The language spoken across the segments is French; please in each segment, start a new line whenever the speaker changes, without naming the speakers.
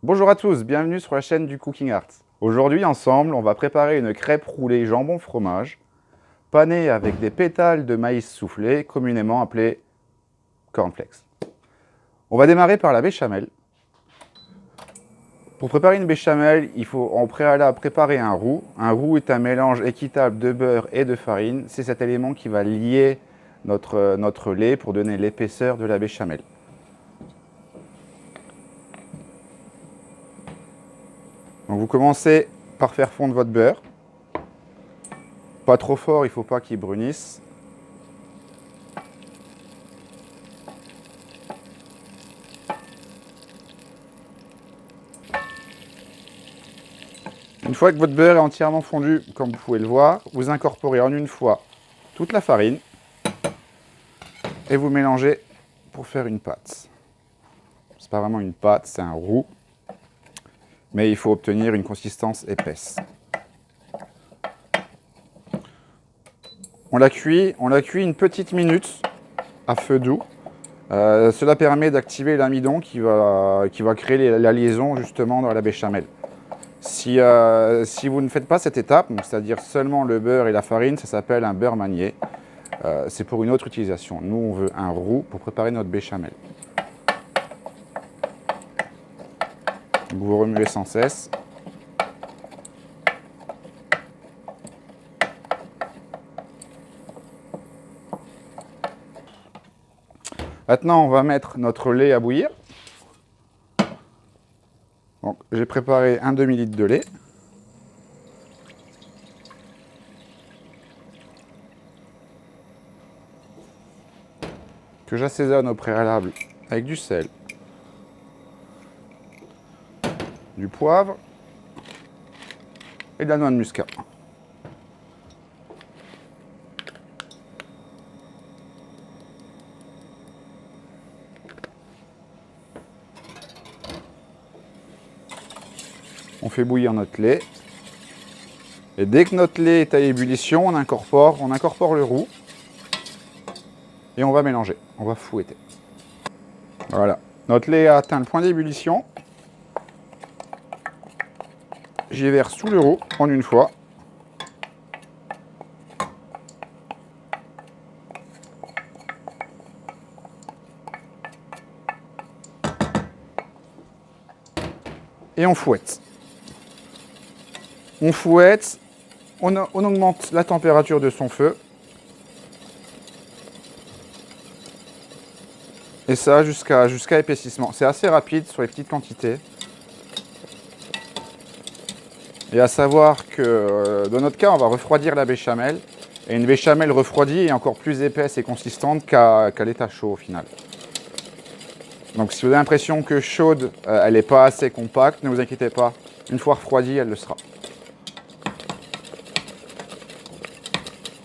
Bonjour à tous, bienvenue sur la chaîne du Cooking Art. Aujourd'hui, ensemble, on va préparer une crêpe roulée jambon fromage, panée avec des pétales de maïs soufflé, communément appelée cornflakes. On va démarrer par la béchamel. Pour préparer une béchamel, il faut en préalable préparer un roux. Un roux est un mélange équitable de beurre et de farine. C'est cet élément qui va lier notre lait pour donner l'épaisseur de la béchamel. Donc vous commencez par faire fondre votre beurre. Pas trop fort, il ne faut pas qu'il brunisse. Une fois que votre beurre est entièrement fondu, comme vous pouvez le voir, vous incorporez en une fois toute la farine et vous mélangez pour faire une pâte. C'est pas vraiment une pâte, c'est un roux, mais il faut obtenir une consistance épaisse. On la cuit une petite minute à feu doux. Cela permet d'activer l'amidon qui va créer la liaison justement dans la béchamel. Si vous ne faites pas cette étape, c'est-à-dire seulement le beurre et la farine, ça s'appelle un beurre manié. C'est pour une autre utilisation. Nous, on veut un roux pour préparer notre béchamel. Donc, vous remuez sans cesse. Maintenant, on va mettre notre lait à bouillir. J'ai préparé un demi-litre de lait. Que j'assaisonne au préalable avec du sel, du poivre et de la noix de muscat. On fait bouillir notre lait. Et dès que notre lait est à ébullition, on incorpore le roux. Et on va mélanger, on va fouetter. Voilà, notre lait a atteint le point d'ébullition. J'y verse tout le roux en une fois. Et on fouette. On fouette, on augmente la température de son feu. Et ça jusqu'à épaississement. C'est assez rapide sur les petites quantités. Et à savoir que dans notre cas, on va refroidir la béchamel. Et une béchamel refroidie est encore plus épaisse et consistante qu'à l'état chaud au final. Donc si vous avez l'impression que chaude, elle n'est pas assez compacte, ne vous inquiétez pas. Une fois refroidie, elle le sera.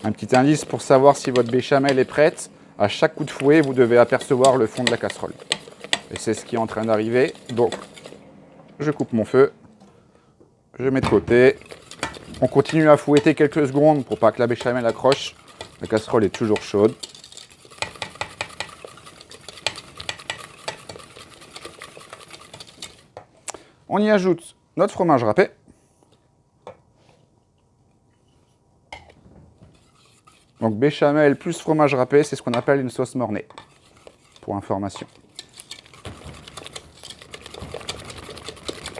Un petit indice pour savoir si votre béchamel est prête, à chaque coup de fouet, vous devez apercevoir le fond de la casserole. Et c'est ce qui est en train d'arriver. Donc, je coupe mon feu, je mets de côté. On continue à fouetter quelques secondes pour pas que la béchamel accroche. La casserole est toujours chaude. On y ajoute notre fromage râpé. Donc béchamel plus fromage râpé, c'est ce qu'on appelle une sauce mornay, pour information.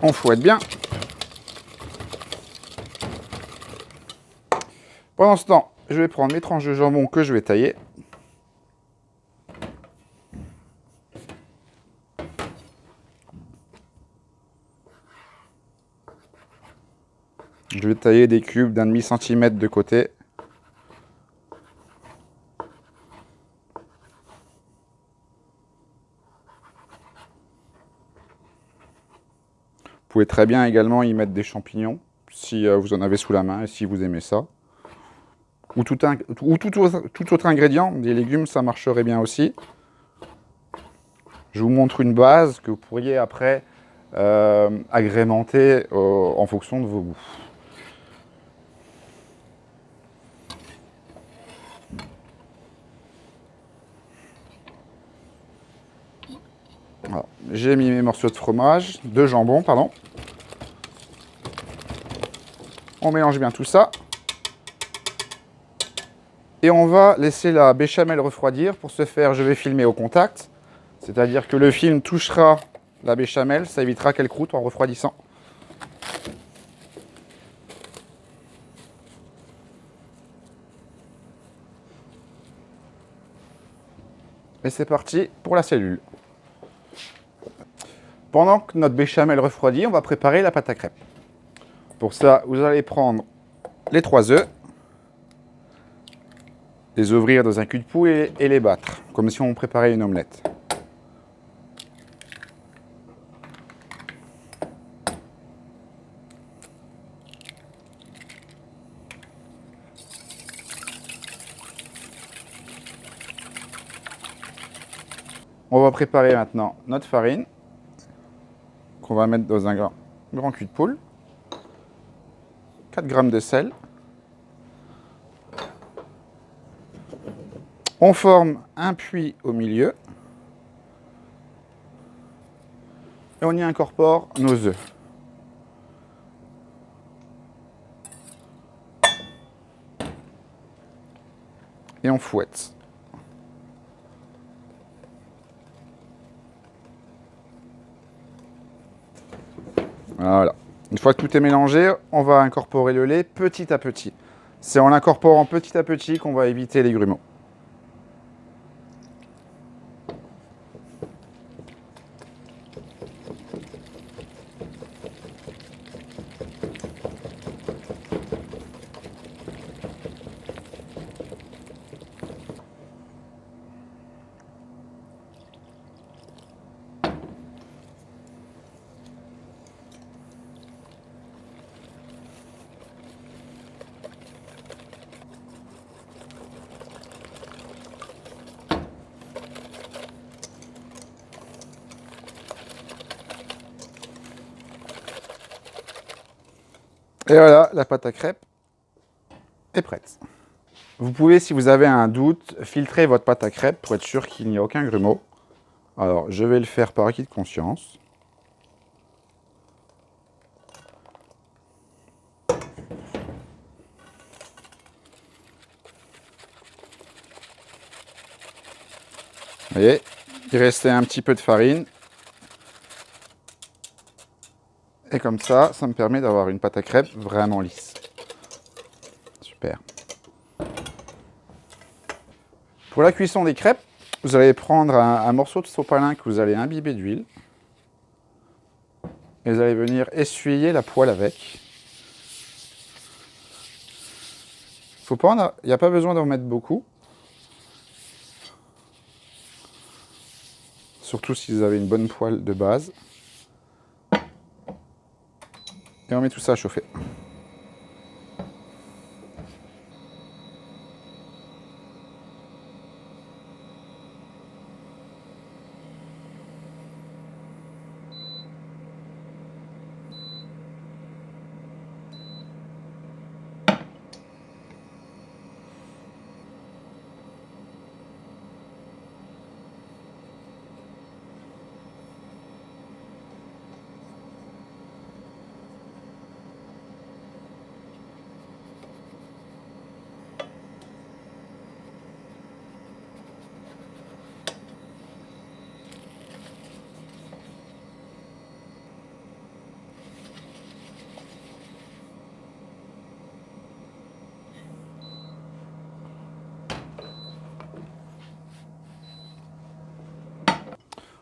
On fouette bien. Pendant ce temps, je vais prendre mes tranches de jambon que je vais tailler. Je vais tailler des cubes d'un demi-centimètre de côté. Vous pouvez très bien également y mettre des champignons, si vous en avez sous la main et si vous aimez ça. Ou tout autre ingrédient, des légumes, ça marcherait bien aussi. Je vous montre une base que vous pourriez après agrémenter en fonction de vos goûts. j'ai mis mes morceaux de fromage, de jambon, pardon. On mélange bien tout ça. Et on va laisser la béchamel refroidir. Pour ce faire, je vais filmer au contact. C'est-à-dire que le film touchera la béchamel, ça évitera qu'elle croûte en refroidissant. Et c'est parti pour la cellule. Pendant que notre béchamel refroidit, on va préparer la pâte à crêpes. Pour ça, vous allez prendre les 3 œufs, les ouvrir dans un cul de poule et les battre, comme si on préparait une omelette. On va préparer maintenant notre farine, qu'on va mettre dans un grand cul de poule. 4 g de sel. On forme un puits au milieu. Et on y incorpore nos œufs. Et on fouette. Voilà. Une fois que tout est mélangé, on va incorporer le lait petit à petit. C'est en l'incorporant petit à petit qu'on va éviter les grumeaux. Et voilà, la pâte à crêpes est prête. Vous pouvez, si vous avez un doute, filtrer votre pâte à crêpes pour être sûr qu'il n'y a aucun grumeau. Alors, je vais le faire par acquis de conscience. Vous voyez, il restait un petit peu de farine. Et comme ça, ça me permet d'avoir une pâte à crêpes vraiment lisse. Super. Pour la cuisson des crêpes, vous allez prendre un morceau de sopalin que vous allez imbiber d'huile. Et vous allez venir essuyer la poêle avec. Il n'y a pas besoin d'en mettre beaucoup. Surtout si vous avez une bonne poêle de base. Et on met tout ça à chauffer.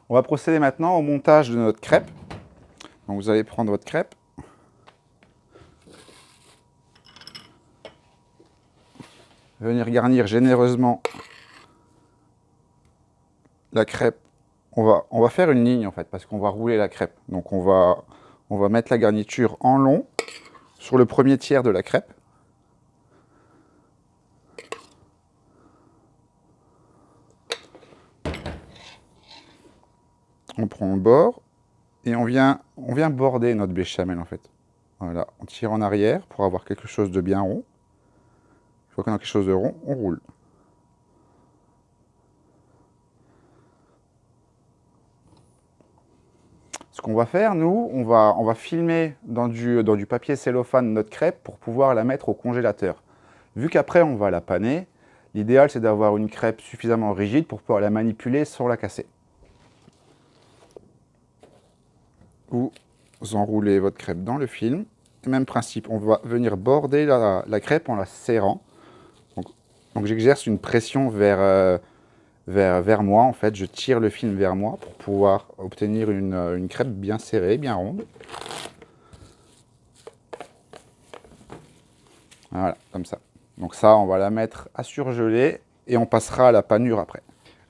On va procéder maintenant au montage de notre crêpe. Donc vous allez prendre votre crêpe. Venir garnir généreusement la crêpe. On va faire une ligne en fait, parce qu'on va rouler la crêpe. Donc on va mettre la garniture en long sur le premier tiers de la crêpe. On prend le bord et on vient border notre béchamel en fait. Voilà, on tire en arrière pour avoir quelque chose de bien rond. Une fois qu'on a quelque chose de rond, on roule. qu'on va faire, nous, on va filmer dans du papier cellophane notre crêpe pour pouvoir la mettre au congélateur. Vu qu'après, on va la paner, l'idéal, c'est d'avoir une crêpe suffisamment rigide pour pouvoir la manipuler sans la casser. Vous enroulez votre crêpe dans le film. Même principe, on va venir border la crêpe en la serrant. Donc j'exerce une pression vers moi, en fait. Je tire le film vers moi pour pouvoir obtenir une crêpe bien serrée, bien ronde. Voilà, comme ça. Donc ça, on va la mettre à surgeler et on passera à la panure après.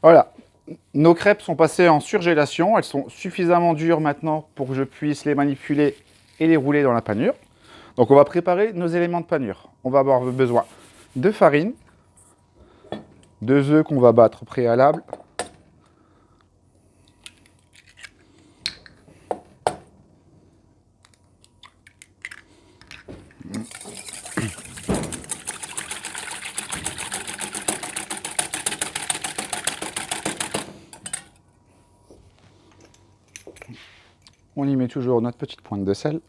Voilà, nos crêpes sont passées en surgélation. Elles sont suffisamment dures maintenant pour que je puisse les manipuler et les rouler dans la panure. Donc on va préparer nos éléments de panure. On va avoir besoin de farine, 2 œufs qu'on va battre au préalable, on y met toujours notre petite pointe de sel.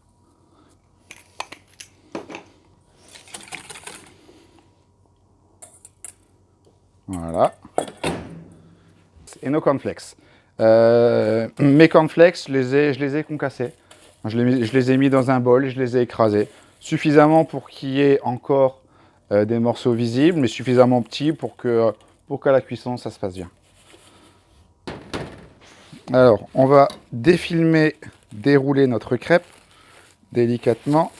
Voilà. Et nos cornflakes. Mes cornflakes, je les ai concassés. Je les ai mis dans un bol et je les ai écrasés. Suffisamment pour qu'il y ait encore des morceaux visibles, mais suffisamment petits pour qu'à la cuisson, ça se passe bien. Alors, on va défilmer, dérouler notre crêpe délicatement.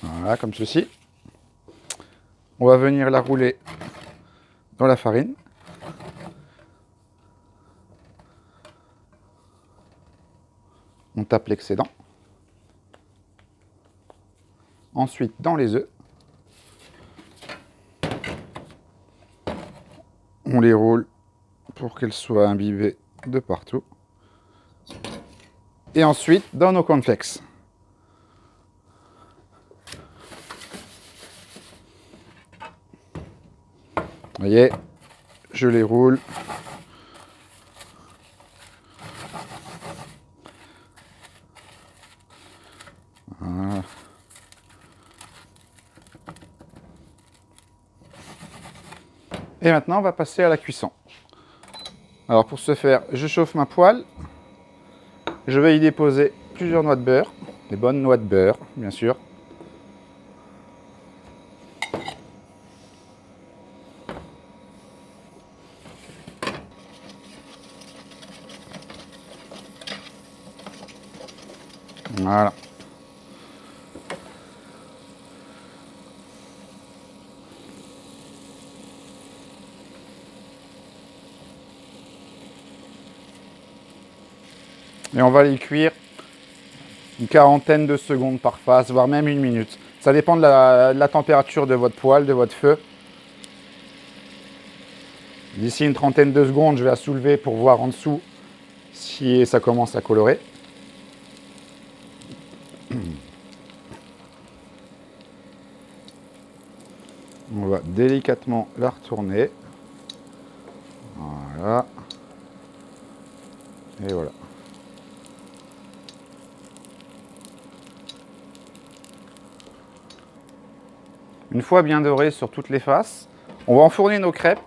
Voilà, comme ceci. On va venir la rouler dans la farine. On tape l'excédent. Ensuite, dans les œufs. On les roule pour qu'elles soient imbibées de partout. Et ensuite, dans nos cornflakes. Vous voyez, je les roule. Voilà. Et maintenant, on va passer à la cuisson. Alors pour ce faire, je chauffe ma poêle. Je vais y déposer plusieurs noix de beurre, des bonnes noix de beurre, bien sûr. Voilà. Et on va les cuire une quarantaine de secondes par face, voire même 1 minute. Ça dépend de la température de votre poêle, de votre feu. D'ici une trentaine de secondes, je vais la soulever pour voir en dessous si ça commence à colorer. On va délicatement la retourner. Voilà. Et voilà. Une fois bien doré sur toutes les faces, on va enfourner nos crêpes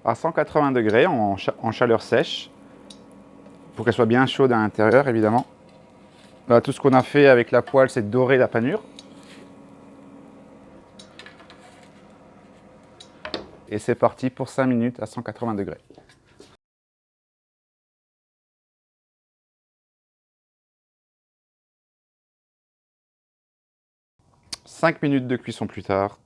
à 180 degrés en chaleur sèche pour qu'elles soient bien chaudes à l'intérieur, évidemment. Là, tout ce qu'on a fait avec la poêle, c'est de dorer la panure. Et c'est parti pour 5 minutes à 180 degrés. 5 minutes de cuisson plus tard.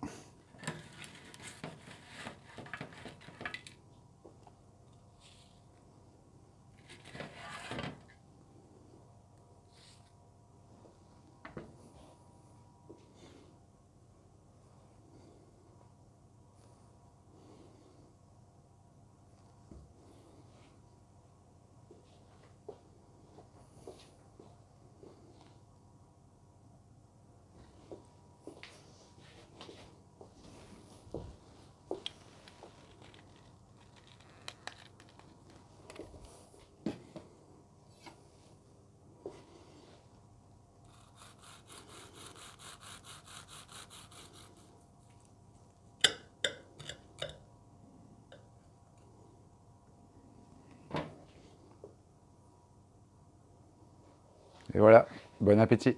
Et voilà, bon appétit.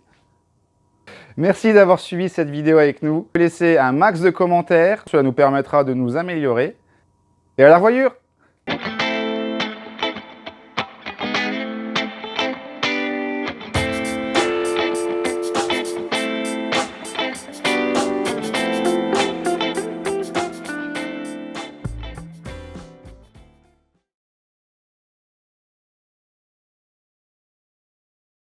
Merci d'avoir suivi cette vidéo avec nous. Laissez un max de commentaires, cela nous permettra de nous améliorer. Et à la revoyure!